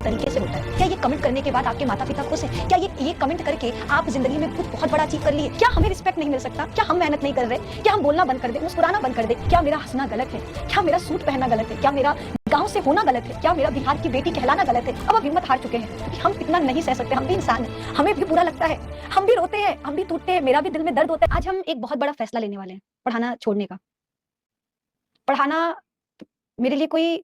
तरीके से होता है? क्या ये कमेंट करने के बाद आपके माता-पिता खुश हैं? क्या ये कमेंट करके आप ज़िंदगी में कुछ बहुत बड़ा अचीव कर लिए? क्या हमें रिस्पेक्ट नहीं मिल सकता? क्या हम मेहनत नहीं कर रहे? क्या हम बोलना बंद कर दें, मुस्कुराना बंद कर दें? क्या मेरा हँसना गलत है? क्या मेरा सूट पहनना गलत है? क्या मेरा गाँव से होना गलत है? क्या मेरा बिहार की बेटी कहलाना गलत है? अब हम हिम्मत हार चुके हैं क्योंकि हम इतना नहीं सह सकते, हम भी इंसान हैं, हमें भी बुरा लगता है, हम भी रोते हैं, हम भी टूटते हैं, मेरा भी दिल में दर्द होता है। आज हम एक बहुत बड़ा फैसला लेने वाले हैं, पढ़ाना छोड़ने का। पढ़ाना मेरे लिए कोई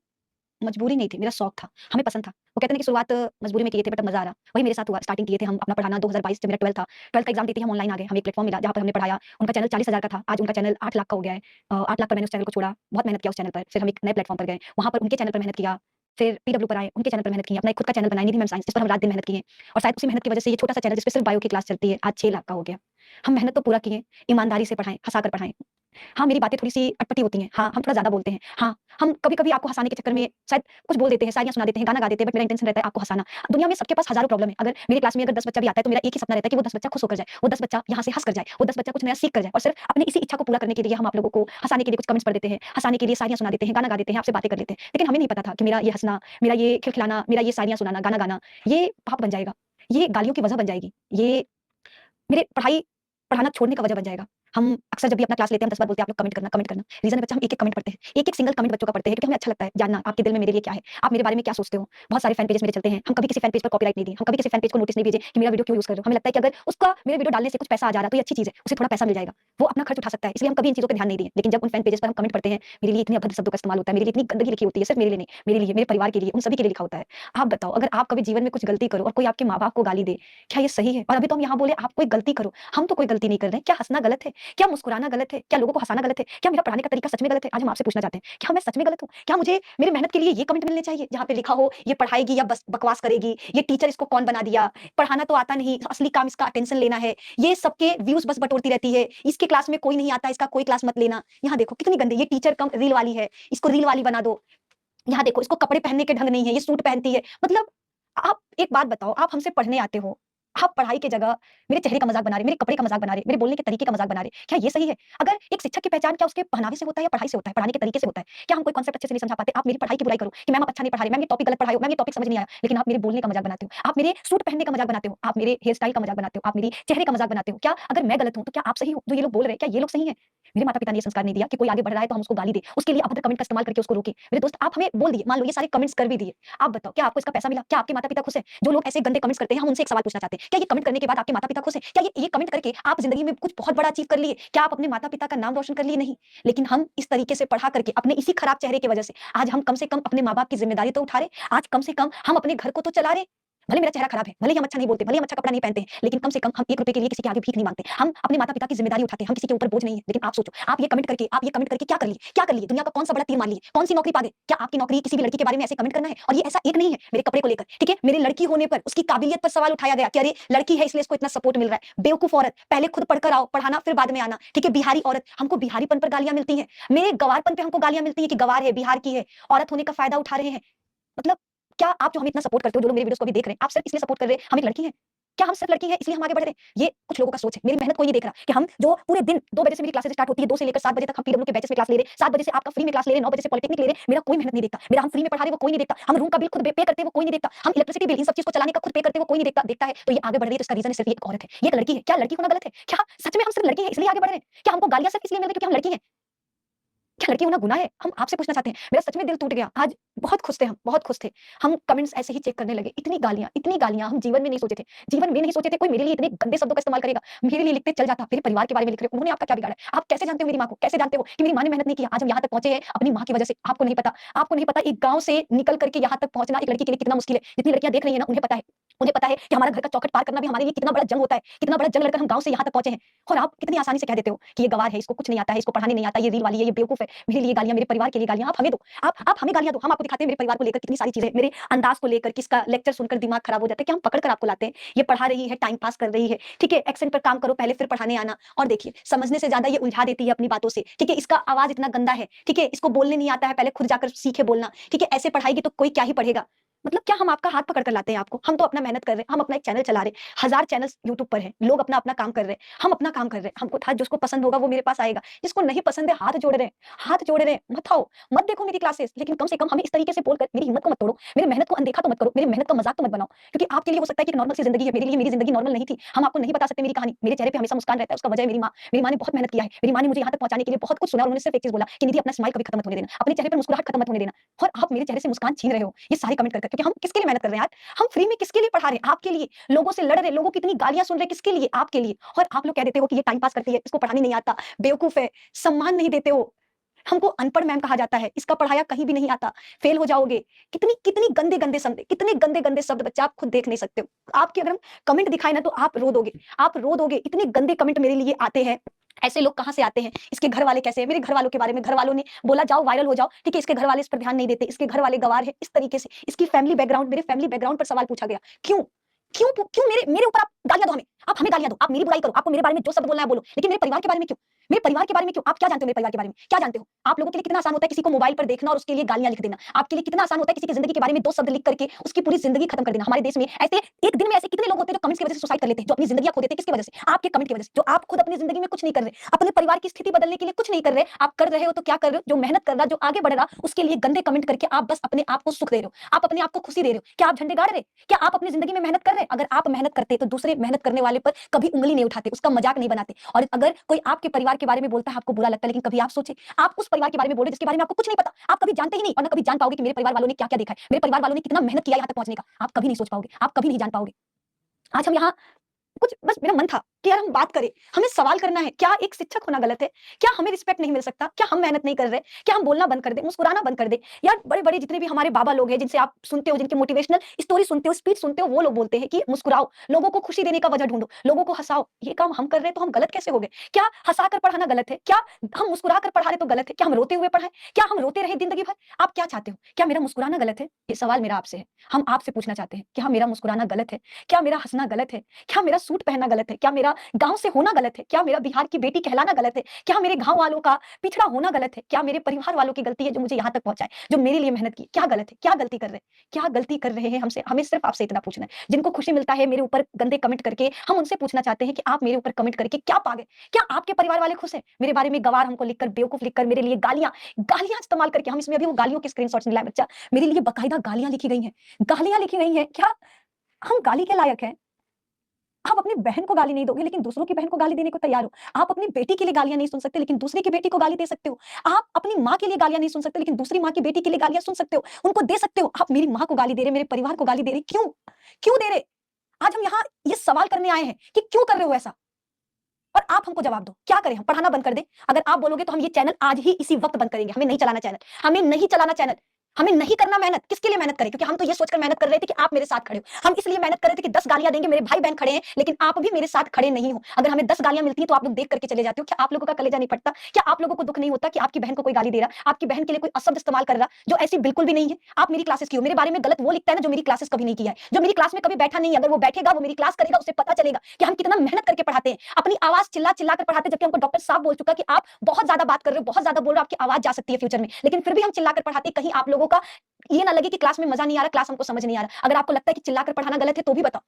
मजबूरी नहीं थी, मेरा शौक था, हमें पसंद था। वो कहते हैं ना कि शुरुआत मजबूरी में किए थे बट अब मज़ा आ रहा। वही मेरे साथ हुआ, स्टार्टिंग किए थे हम अपना पढ़ाना 2022 जब मेरा 12th था। 12th का एग्ज़ाम देते ही हम ऑनलाइन आ गए, हमें एक प्लेटफ़ॉर्म मिला जहाँ पर हमने पढ़ाया। उनका चैनल 40,000 का था, आज उनका चैनल 8 लाख का हो गया है। 8 लाख पर मैंने उस चैनल को छोड़ा, बहुत मेहनत किया उस चैनल पर। फिर हम एक नए प्लेटफ़ॉर्म पर गए, वहाँ पर उनके चैनल पर मेहनत किया। फिर पीडब्ल्यू पर आए, उनके चैनल पर मेहनत की, अपना एक खुद का चैनल बनाया निधि मैम साइंस, जिस पर हम रात-दिन मेहनत किए और शायद उसी मेहनत की वजह से ये छोटा-सा चैनल जिस पे सिर्फ बायो की क्लास चलती है, आज 6 लाख का हो गया। हम मेहनत तो पूरा किए, ईमानदारी से पढ़ाएँ, हँसाकर पढ़ाएँ। हाँ, मेरी बातें थोड़ी-सी अटपटी होती हैं। हाँ, हम थोड़ा ज़्यादा बोलते हैं। हाँ, हम कभी-कभी आपको हँसाने के चक्कर में शायद कुछ बोल देते हैं, शायरियाँ सुना देते हैं, गाना गा देते हैं, बट मेरा इंटेंशन रहता है आपको हँसाना। दुनिया में सबके पास हज़ारों प्रॉब्लम है। अगर मेरी क्लास में अगर 10 बच्चा भी आता है, तो मेरा एक ही सपना रहता है कि वो 10 बच्चा खुश होकर जाए, वो 10 बच्चा यहाँ से हँस कर जाए, वो 10 बच्चा कुछ नया सीख कर जाए और सिर्फ़ अपनी इसी इच्छा को पूरा करने के लिए हम आप लोगों को हँसाने के लिए कुछ कमेंट्स पढ़ देते हैं, हँसाने के लिए शायरियाँ सुना देते हैं, गाना गा देते हैं, आपसे बातें कर लेते हैं। लेकिन हमें नहीं पता था कि मेरा ये हँसना, मेरा ये खिलखिलाना, मेरा ये शायरियाँ सुनाना, गाना गाना, ये पाप बन जाएगा। ये गालियों की वजह बन जाएगी। ये मेरे पढ़ाना छोड़ने का वजह बन जाएगा। हम अक्सर जब भी अपना क्लास लेते हैं, हम 10 बार बोलते हैं, आप लोग कमेंट करना, कमेंट करना। रीज़न है बच्चा हम एक-एक कमेंट पढ़ते हैं। एक-एक सिंगल कमेंट बच्चों का पढ़ते हैं क्योंकि हमें अच्छा लगता है जानना आपके दिल में मेरे लिए क्या है, आप मेरे बारे में क्या सोचते हो। बहुत सारे फैन पेजेस मेरे चलते हैं, हम कभी किसी फैन पेज पर कॉपीराइट नहीं दिए, हम कभी किसी फैन पेज को नोटिस नहीं भेजे कि मेरा वीडियो क्यों यूज़ कर रहे हो। हमें लगता है कि अगर उसका मेरे वीडियो डालने से कुछ पैसा आ जा रहा है, तो ये अच्छी चीज़ है, उसे थोड़ा पैसा मिल जाएगा। वो अपना खर्च उठा सकता है, इसलिए हम कभी इन चीज़ों पे ध्यान नहीं दिए। लेकिन जब उन फैन पेजेस पर हम कमेंट पढ़ते हैं, मेरे लिए इतने अभद्र शब्दों का इस्तेमाल होता है, मेरे लिए इतनी गंदगी लिखी होती है, सिर्फ मेरे लिए नहीं, मेरे लिए, मेरे परिवार के लिए, उन सभी के लिए लिखा होता है। आप बताओ अगर आप कभी जीवन में कुछ गलती करो और कोई आपके माँ-बाप को गाली दे, क्या ये सही है? और अभी तो हम यहाँ बोले आप कोई गलती करो, हम तो कोई गलती नहीं कर रहे हैं। क्या हँसना गलत है? क्या मुस्कुराना गलत है? क्या लोगों को हँसाना गलत है? क्या मेरा पढ़ाने का तरीका सच में गलत है? आज हम आपसे पूछना चाहते हैं, क्या मैं सच में गलत हूँ? क्या मुझे मेरी मेहनत के लिए ये कमेंट मिलने चाहिए, जहाँ पे लिखा हो ये पढ़ाएगी या बस बकवास करेगी, ये टीचर इसको कौन बना दिया, पढ़ाना तो आता नहीं, असली काम इसका अटेंशन लेना है, ये सबके व्यूज़ बस बटोरती रहती है, इसके क्लास में कोई नहीं आता, इसका कोई क्लास मत लेना। यहाँ देखो कितनी गंदी ये टीचर कम रील वाली है, इसको रील वाली बना दो। यहाँ देखो इसको कपड़े पहनने के ढंग नहीं है, ये सूट पहनती है। मतलब आप एक बात बताओ, आप हमसे पढ़ने आते हो, आप पढ़ाई की जगह मेरे चेहरे का मज़ाक बना रहे, मेरे कपड़े का मज़ाक बना रहे, मेरे बोलने के तरीके का मज़ाक बना रहे। क्या ये सही है? अगर एक शिक्षक की पहचान क्या उसके पहनावे से होता है या पढ़ाई से होता है, पढ़ाने के तरीके से होता है? क्या हम कोई कॉन्सेप्ट अच्छे से नहीं समझा पाते? आप मेरी पढ़ाई की बुराई करो कि मैम आप अच्छा नहीं पढ़ा रहे, मैम ये टॉपिक गलत पढ़ाए हो, मैम ये टॉपिक समझ नहीं आया। लेकिन आप मेरे बोलने का मज़ाक बनाते हो, आप मेरे सूट पहनने का मज़ाक बनाते हो, आप मेरे हेयर स्टाइल का मज़ाक बनाते हो, आप मेरी चेहरे का मज़ाक बनाते हो। क्या अगर मैं गलत हूँ, तो क्या आप सही हो? जो ये लोग बोल रहे हैं, क्या ये लोग सही हैं? मेरे माता-पिता ने ये संस्कार नहीं दिया कि कोई आगे बढ़ रहा है तो हम उसको गाली दें, उसके लिए अभद्र कमेंट का इस्तेमाल करके उसको रोकें। मेरे दोस्त आप हमें बोल दिए, मान लो ये सारे कमेंट्स कर भी दिए। आप बताओ क्या आपको इसका पैसा मिला? क्या आपके माता-पिता खुश हैं? जो लोग ऐसे गंदे कमेंट्स करते हैं, हम उनसे एक सवाल पूछना चाहते हैं। क्या ये कमेंट करने के बाद आपके माता-पिता खुश हैं? क्या ये कमेंट करके आप ज़िंदगी में कुछ बहुत बड़ा अचीव कर लिए? क्या आप अपने माता-पिता का नाम रोशन कर लिए? नहीं। लेकिन हम इस तरीके से पढ़ा करके अपने इसी खराब चेहरे की वजह से आज हम कम से कम अपने माँ-बाप की ज़िम्मेदारी तो उठा रहे, आज कम से कम हम अपने घर को तो चला रहे। भले मेरा चेहरा खराब है, भले ही हम अच्छा नहीं बोलते, भले ही हम अच्छा कपड़ा नहीं पहनते हैं, लेकिन कम से कम हम ₹1 के लिए किसी के आगे भीख नहीं माँगते। हम अपने माता-पिता की ज़िम्मेदारी उठाते हैं, हम किसी के ऊपर बोझ नहीं है। लेकिन आप सोचो, आप ये कमेंट करके क्या कर लिए? क्या कर लिए? दुनिया का कौन-सा बड़ा तीर मार लिए? कौन-सी नौकरी पा गए? क्या आपकी नौकरी किसी भी लड़की के बारे में ऐसे कमेंट करना है? और ये ऐसा एक नहीं है, मेरे कपड़े को लेकर, ठीक है? मेरे लड़की होने पर, उसकी काबिलियत पर सवाल उठाया गया कि अरे! लड़की है इसलिए इसको इतना सपोर्ट मिल रहा है। बेवकूफ़ औरत, पहले खुद पढ़कर आओ, पढ़ाना फिर बाद में आना, ठीक है? बिहारी औरत, हमको बिहारीपन पर गालियाँ मिलती हैं। मेरे गँवारपन पे हमको गालियाँ मिलती हैं कि गँवार है, बिहार की है, औरत होने का फ़ायदा उठा रहे हैं। मतलब क्या आप जो हमें इतना सपोर्ट करते हो, जो लोग मेरे वीडियोज़ को अभी देख रहे हैं, आप सिर्फ इसलिए सपोर्ट कर रहे हैं, हम एक लड़की हैं? क्या हम सिर्फ लड़की हैं इसलिए हम आगे बढ़ रहे हैं? ये कुछ लोगों का सोच है। मेरी मेहनत कोई नहीं देख रहा कि हम जो पूरे दिन 2 बजे से मेरी क्लासेस स्टार्ट होती है, 2 से लेकर 7 बजे तक हम पीडब्ल्यू के बैचेस में क्लास ले रहे हैं, 7 बजे से आपका फ्री में क्लास ले रहे हैं, 9 बजे से पॉलिटेक्निक ले रहे हैं, मेरा कोई मेहनत नहीं देखता। मेरा हम फ्री में पढ़ा रहे हैं वो कोई नहीं देखता। हम रूम का बिल खुद पे करते हैं वो कोई नहीं देखता। हम इलेक्ट्रिसिटी बिल इन सब चीज़ को चलाने का खुद पे करते हैं वो कोई नहीं देखता देखता है। तो ये आगे बढ़ रही है तो इसका रीज़न सिर्फ ये एक औरत है। ये एक लड़की है। क्या लड़की होना गलत है? क्या सच में हम सिर्फ लड़की हैं इसलिए आगे बढ़ रहे हैं? क्या हमको गालियाँ सिर्फ इसलिए मिल रही है क्योंकि हम लड़की हैं? क्या लड़की होना गुनाह है? हम आपसे पूछना चाहते हैं। मेरा सच में दिल टूट गया। आज बहुत खुश थे हम, बहुत खुश थे। हम कमेंट्स ऐसे ही चेक करने लगे। इतनी गालियाँ हम जीवन में नहीं सोचे थे। जीवन में नहीं सोचे थे कोई मेरे लिए इतने गंदे शब्दों का इस्तेमाल करेगा। मेरे लिए लिखते चल जाता, मेरे परिवार के बारे में लिख रहे हो, उन्होंने आपका क्या बिगाड़ा है? आप कैसे जानते हो मेरी माँ को? कैसे जानते हो कि मेरी माँ ने मेहनत नहीं किया? आज हम यहाँ तक पहुँचे हैं अपनी माँ की वजह से। आपको नहीं पता। आपको नहीं पता एक गाँव से निकल कर के यहाँ तक पहुँचना एक लड़की के लिए कितना मुश्किल है। जितनी लड़कियाँ देख रही हैं ना उन्हें पता है। उन्हें पता है कि हमारा घर का चौखट पार करना भी हमारे लिए कितना बड़ा जंग होता है। कितना बड़ा जंग लड़कर हम गाँव से यहाँ तक पहुँचे हैं। और आप कितनी आसानी से कह देते हो कि ये गँवार है, इसको कुछ नहीं आता है, इसको पढ़ाने नहीं आता, ये रील वाली है, ये बेवकूफ़ है। मेरे लिए गालियाँ, मेरे परिवार के लिए गालियाँ, आप हमें दो। आप हमें गालियाँ दो, हम आपको दिखाते हैं मेरे परिवार को लेकर कितनी सारी चीज़ें, मेरे अंदाज़ को लेकर, किसका लेक्चर सुनकर दिमाग खराब हो जाता है, कि हम पकड़ कर आपको लाते हैं। ये पढ़ा रही है, टाइम पास कर रही है, ठीक है? एक्सेंट पर काम करो पहले फिर पढ़ाने आना। और देखिए, समझने से ज़्यादा ये उलझा देती है अपनी बातों से, ठीक है? इसका आवाज़ इतना गंदा है, ठीक है? इसको बोलने नहीं आता है, पहले खुद जाकर सीखे बोलना, ठीक है? ऐसे पढ़ाएगी तो कोई क्या ही पढ़ेगा। मतलब क्या हम आपका हाथ पकड़ कर लाते हैं आपको? हम तो अपना मेहनत कर रहे हैं, हम अपना एक चैनल चला रहे हैं, 1000 चैनल्स यूट्यूब पर हैं, लोग अपना-अपना काम कर रहे हैं, हम अपना काम कर रहे हैं, हमको था जिसको पसंद होगा वो मेरे पास आएगा, जिसको नहीं पसंद है हाथ जोड़ रहे हैं, मत आओ, मत देखो मेरी क्लासेस, लेकिन कम से कम हमें इस तरीके से बोलकर मेरी हिम्मत को मत तोड़ो, मेरी मेहनत को अनदेखा तो मत करो, मेरी मेहनत का मज़ाक तो मत बनाओ, क्योंकि आपके लिए हो सकता है कि एक नॉर्मल सी ज़िंदगी है, मेरे लिए मेरी ज़िंदगी नॉर्मल नहीं थी, हम आपको नहीं बता सकते मेरी कहानी, मेरे चेहरे पे हमेशा मुस्कान रहता है, उसका वजह है मेरी माँ ने बहुत मेहनत किया है, मेरी माँ ने मुझे यहाँ तक पहुँचाने के लिए बहुत कुछ सुना और उन्होंने सिर्फ एक चीज़ बोला कि निधि अपना स्माइल कभी खत्म मत होने देना, अपने चेहरे पर मुस्कुराहट खत्म मत होने देना और आप मेरे चेहरे से मुस्कान छीन रहे हो, ये सारे कमेंट कर क्योंकि हम किसके लिए मेहनत कर रहे हैं यार? हम फ्री में किसके लिए पढ़ा रहे हैं? आपके लिए, लोगों से लड़ रहे, लोगों की इतनी गालियाँ सुन रहे, किसके लिए? आपके लिए और आप लोग कह देते हो कि ये टाइम पास करती है, इसको पढ़ाने नहीं आता, बेवकूफ़ है, सम्मान नहीं देते हो। हमको अनपढ़ मैम कहा जाता है, इसका पढ़ाया कहीं भी नहीं आता, फेल हो जाओगे। कितनी कितनी गंदे-गंदे शब्द, कितने गंदे-गंदे शब्द बच्चा आप खुद देख नहीं सकते हो। आपके अगर हम कमेंट दिखाएँ ना तो आप रो दोगे, इतने गंदे कमेंट मेरे लिए आते हैं। ऐसे लोग कहाँ से आते हैं? इसके घर वाले कैसे हैं? मेरे घर वालों के बारे में घर वालों ने बोला जाओ वायरल हो जाओ, ठीक है इसके घर वाले इस पर ध्यान नहीं देते, इसके घर वाले गँवार हैं, इस तरीके से। इसकी फैमिली बैकग्राउंड मेरे फैमिली बैकग्राउंड पर सवाल पूछा गया। क्यों? क्यों मेरे मेरे ऊपर आप गालियाँ दो हमें? आप हमें गालियाँ दो, आप मेरी बुराई करो, आपको मेरे बारे में जो शब्द बोलना है बोलो, लेकिन मेरे परिवार के बारे में क्यों? मेरे परिवार के बारे में क्यों? आप क्या जानते हो मेरे परिवार के बारे में? क्या जानते हो? आप लोगों के लिए कितना आसान होता है किसी को मोबाइल पर देखना और उसके लिए गालियाँ लिख देना। आपके लिए कितना आसान होता है किसी की ज़िंदगी के बारे में 2 शब्द लिख करके उसकी पूरी ज़िंदगी खत्म कर देना। हमारे देश में ऐसे एक दिन में ऐसे कितने लोग होते हैं जो कमेंट्स की वजह से सुसाइड कर लेते हैं, जो अपनी ज़िंदगियाँ खो देते हैं किसकी वजह से? आपके कमेंट की वजह से। जो आप खुद अपनी ज़िंदगी में कुछ नहीं कर रहे, अपने परिवार की स्थिति बदलने के लिए कुछ नहीं कर रहे, आप कर रहे हो तो क्या कर रहे हो? जो मेहनत कर रहा, जो आगे बढ़ रहा, उसके लिए गंदे कमेंट करके आप बस अपने आप को सुख दे रहे हो। आप अपने आप को खुशी दे रहे हो। क्या आप झंडे गाड़ रहे? क्या आप अपनी ज़िंदगी में मेहनत कर रहे? अगर आप मेहनत करते तो दूसरे मेहनत करने वाले पर कभी उँगली नहीं उठाते, उसका मजाक नहीं बनाते। और अगर कोई आपके परिवार के बारे में बोलता है आपको बुरा लगता है, लेकिन कभी आप सोचे, आप उस परिवार के बारे में बोल रहे जिसके बारे में आपको कुछ नहीं पता। आप कभी जानते ही नहीं और ना कभी जान पाओगे कि मेरे परिवार वालों ने क्या-क्या देखा है। मेरे परिवार वालों ने कितना मेहनत किया यहाँ तक पहुँचने का। आप कभी नहीं सोच पाओगे, आप कभी नहीं जान पाओगे। आज हम यहाँ कुछ बस मेरा मन था कि यार हम बात करें, हमें सवाल करना है, क्या एक शिक्षक होना गलत है? क्या हमें रिस्पेक्ट नहीं मिल सकता? क्या हम मेहनत नहीं कर रहे? क्या हम बोलना बंद कर दें, मुस्कुराना बंद कर दें? यार बड़े-बड़े जितने भी हमारे बाबा लोग हैं, जिनसे आप सुनते हो, जिनके मोटिवेशनल स्टोरी सुनते हो, स्पीच सुनते हो, वो लोग बोलते हैं कि मुस्कुराओ, लोगों को खुशी देने का वजह ढूँढो, लोगों को हँसाओ। ये काम हम कर रहे हैं तो हम गलत कैसे हो गए? क्या हँसाकर पढ़ाना गलत है? क्या हम मुस्कुराकर पढ़ा रहे तो गलत है? क्या हम रोते हुए पढ़ाएँ? क्या हम रोते रहें ज़िंदगी भर? आप क्या चाहते हो? क्या मेरा मुस्कुराना गलत है? ये सवाल मेरा आपसे है। हम आपसे पूछना चाहते हैं, क्या मेरा मुस्कुराना गलत है? क्या मेरा हँसना गलत है? क्या मेरा सूट पहनना गलत है? क्या मेरा गाँव से होना गलत है? क्या मेरा बिहार की बेटी कहलाना गलत है? क्या मेरे गाँव वालों का पिछड़ा होना गलत है? क्या मेरे परिवार वालों की गलती है जो मुझे यहाँ तक पहुँचाए, जो मेरे लिए मेहनत की? क्या गलत है? क्या गलती कर रहे हैं? क्या गलती कर रहे हैं हमसे? हमें सिर्फ़ आपसे इतना पूछना है। जिनको खुशी मिलता है मेरे ऊपर गंदे कमेंट करके, हम उनसे पूछना चाहते हैं कि आप मेरे ऊपर कमेंट करके क्या पा गए? क्या आपके परिवार वाले खुश हैं? मेरे बारे में गँवार हमको लिखकर, बेवकूफ़ लिखकर, मेरे लिए गालियाँ इस्तेमाल करके हम इसमें अभी वो गालियों के स्क्रीनशॉट्स नहीं लाए बच्चा। मेरे लिए बाकायदा गालियाँ लिखी गई हैं। गालियाँ लिखी गई हैं। क्या हम गाली के लायक हैं? आप अपनी बहन को गाली नहीं दोगे, लेकिन दूसरों की बहन को गाली देने को तैयार हो। आप अपनी बेटी के लिए गालियाँ नहीं सुन सकते, लेकिन दूसरे की बेटी को गाली दे सकते हो। आप अपनी माँ के लिए गालियाँ नहीं सुन सकते, लेकिन दूसरी माँ की बेटी के लिए गालियाँ सुन सकते हो, उनको दे सकते हो। आप मेरी माँ को गाली दे रहे, मेरे परिवार को गाली दे रहे, क्यों? क्यों दे रहे? आज हम यहाँ ये सवाल करने आए हैं कि क्यों कर रहे हो ऐसा? और आप हमको जवाब दो, क्या करें हम? पढ़ाना बंद कर दें? अगर आप बोलोगे तो हम ये चैनल आज ही इसी वक़्त बंद करेंगे, हमें नहीं चलाना चैनल, हमें नहीं चलाना चैनल। हमें नहीं करना मेहनत, किसके लिए मेहनत करें? क्योंकि हम तो ये सोचकर मेहनत कर रहे थे कि आप मेरे साथ खड़े हो। हम इसलिए मेहनत कर रहे थे कि 10 गालियाँ देंगे, मेरे भाई-बहन खड़े हैं, लेकिन आप भी मेरे साथ खड़े नहीं हो। अगर हमें 10 गालियाँ मिलती हैं तो आप लोग देख करके चले जाते हो। क्या आप लोगों का कलेजा नहीं फटता? क्या आप लोगों को दुःख नहीं होता कि आपकी बहन को कोई गाली दे रहा, आपकी बहन के लिए कोई अशब्द इस्तेमाल कर रहा, जो ऐसी बिल्कुल भी नहीं है? आप मेरी क्लासेस की हो, मेरे बारे में गलत वो लिखता है ना जो मेरी क्लासेस कभी नहीं किया है, जो मेरी क्लास में कभी बैठा नहीं है। अगर वो बैठेगा, वो मेरी क्लास करेगा, उसे पता चलेगा कि हम कितना मेहनत करके पढ़ाते हैं। अपनी आवाज़ चिल्ला-चिल्ला कर पढ़ाते हैं, जबकि हमको डॉक्टर साहब बोल चुका कि आप बहुत ज़्यादा बात कर रहे हो, बहुत ज़्यादा बोल रहे हो, आपकी आवाज़ जा सकती है फ्यूचर में। लेकिन फिर भी हम चिल्लाकर पढ़ाते हैं, कहीं आप लोगों का ये ना लगे कि क्लास में मजा नहीं आ रहा, क्लास हमको समझ नहीं आ रहा। अगर आपको लगता है कि चिल्लाकर पढ़ाना गलत है तो भी बताओ।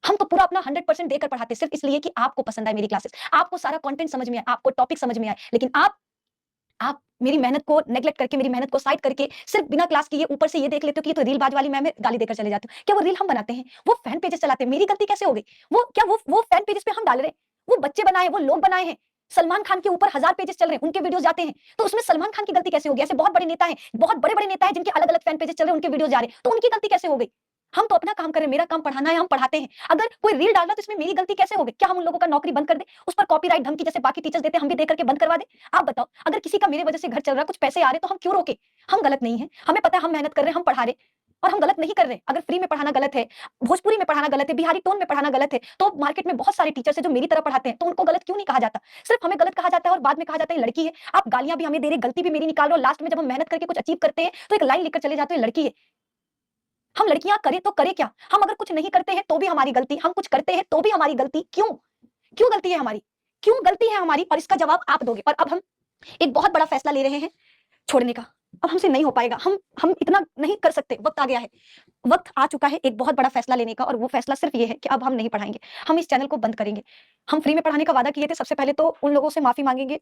हम तो पूरा अपना 100% देकर पढ़ाते हैं, सिर्फ इसलिए कि आपको पसंद आए मेरी क्लासेस, आपको सारा कंटेंट समझ में आए, आपको टॉपिक समझ में आए। लेकिन आप मेरी मेहनत को नेगलेक्ट करके, मेरी मेहनत को साइड करके सिर्फ बिना क्लास किए ऊपर से ये देख लेते हो कि ये तो रीलबाज वाली मैम है, गाली देकर चले जाते हो। क्या वो रील हम बनाते हैं? वो फैन पेजेस चलाते हैं, मेरी गलती कैसे हो गई? वो फैन पेजेस पे हम डाल रहे हैं, वो बच्चे बनाए, वो लोग बनाए हैं। सलमान खान के ऊपर 1000 पेजेस चल रहे हैं, उनके वीडियोस जाते हैं, तो उसमें सलमान खान की गलती कैसे होगी? ऐसे बहुत बड़े नेता हैं, बहुत बड़े-बड़े नेता हैं जिनके अलग-अलग फैन पेजेस चल रहे हैं, उनके वीडियोस जा रहे हैं, तो उनकी गलती कैसे हो गई? हम तो अपना काम कर रहे हैं, मेरा काम पढ़ाना है, हम पढ़ाते हैं। अगर कोई रील डाल रहा है तो इसमें मेरी गलती कैसे हो गई? क्या हम उन लोगों का नौकरी बंद कर दें? उस पर कॉपीराइट धमकी जैसे बाकी टीचर्स देते हैं, हम भी दे करके बंद करवा दें? आप बताओ, अगर किसी का मेरे वजह से घर चल रहा है, कुछ पैसे आ रहे हैं तो हम क्यों रोकें? हम गलत नहीं हैं, हमें पता है हम मेहनत कर रहे हैं, हम पढ़ा रहे हैं और हम गलत नहीं कर रहे। अगर फ्री में पढ़ाना गलत है, भोजपुरी में पढ़ाना गलत है, बिहारी टोन में पढ़ाना गलत है, तो मार्केट में बहुत सारे टीचर्स हैं जो मेरी तरह पढ़ाते हैं, तो उनको गलत क्यों नहीं कहा जाता? सिर्फ हमें गलत कहा जाता है और बाद में कहा जाता है ये लड़की है। आप गालियाँ भी हमें दे रहे, गलती भी मेरी निकाल रहे हो, लास्ट में जब हम मेहनत करके कुछ अचीव करते हैं, तो एक लाइन लिखकर चले जाते हो ये लड़की है। हम लड़कियाँ करें तो करें क्या? हम अगर कुछ नहीं करते हैं तो भी हमारी गलती, हम कुछ करते हैं तो भी हमारी गलती, क्यों? क्यों गलती है हमारी? क्यों गलती है हमारी? और इसका जवाब आप दोगे। और अब हम एक बहुत बड़ा फैसला ले रहे हैं छोड़ने का। अब हमसे नहीं हो पाएगा, हम इतना नहीं कर सकते, वक़्त आ गया है। वक़्त आ चुका है एक बहुत बड़ा फैसला लेने का और वो फैसला सिर्फ़ ये है कि अब हम नहीं पढ़ाएँगे, हम इस चैनल को बंद करेंगे। हम फ्री में पढ़ाने का वादा किए थे, सबसे पहले तो उन लोगों से माफ़ी माँगेंगे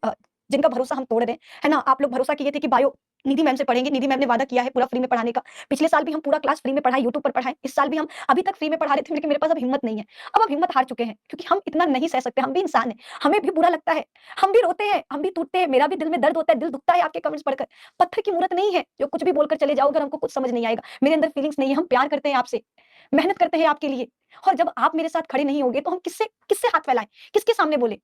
जिनका भरोसा हम तोड़ रहे हैं, है ना? आप लोग भरोसा किए थे कि बायो निधि मैम से पढ़ेंगे, निधि मैम ने वादा किया है पूरा फ्री में पढ़ाने का। पिछले साल भी हम पूरा क्लास फ्री में पढ़ाए, यूट्यूब पर पढ़ाए, इस साल भी हम अभी तक फ्री में पढ़ा रहे थे लेकिन मेरे पास अब हिम्मत नहीं है। अब हम हिम्मत हार चुके हैं क्योंकि हम इतना नहीं सह सकते, हम भी इंसान हैं, हमें भी बुरा लगता है, हम भी रोते हैं, हम भी टूटते हैं, मेरा भी दिल में दर्द होता है, दिल दुखता है आपके कमेंट्स पढ़कर। पत्थर की मूरत नहीं है, जो कुछ भी बोलकर चले जाओ अगर हमको कुछ समझ नहीं आएगा। मेरे अंदर फीलिंग्स नहीं है, हम प्यार करते हैं आपसे, मेहनत करते हैं आपके लिए और जब आप मेरे साथ खड़े नहीं होंगे तो हम किससे किससे हाथ फैलाएँ, किसके सामने बोलें?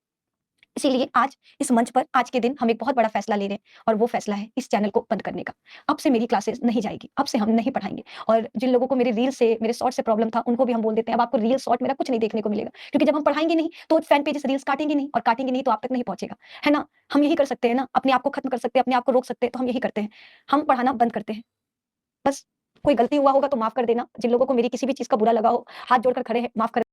इसीलिए आज इस मंच पर आज के दिन हम एक बहुत बड़ा फैसला ले रहे हैं और वो फैसला है इस चैनल को बंद करने का। अब से मेरी क्लासेस नहीं जाएगी, अब से हम नहीं पढ़ाएँगे और जिन लोगों को मेरे रील से, मेरे शॉर्ट से प्रॉब्लम था, उनको भी हम बोल देते हैं अब आपको रील, शॉर्ट मेरा कुछ नहीं देखने को मिलेगा क्योंकि जब हम पढ़ाएँगे नहीं तो फैन पेजेस रील्स काटेंगे नहीं और काटेंगे नहीं तो आप तक नहीं पहुँचेगा, है ना? हम यही कर सकते हैं ना, अपने आप को खत्म कर सकते हैं, अपने आप को रोक सकते हैं, तो हम यही करते हैं। हम पढ़ाना बंद करते हैं। बस कोई गलती हुआ होगा तो माफ़ कर देना, जिन लोगों को मेरी किसी भी चीज़ का बुरा लगा हो, हाथ जोड़कर खड़े हैं, माफ़ कर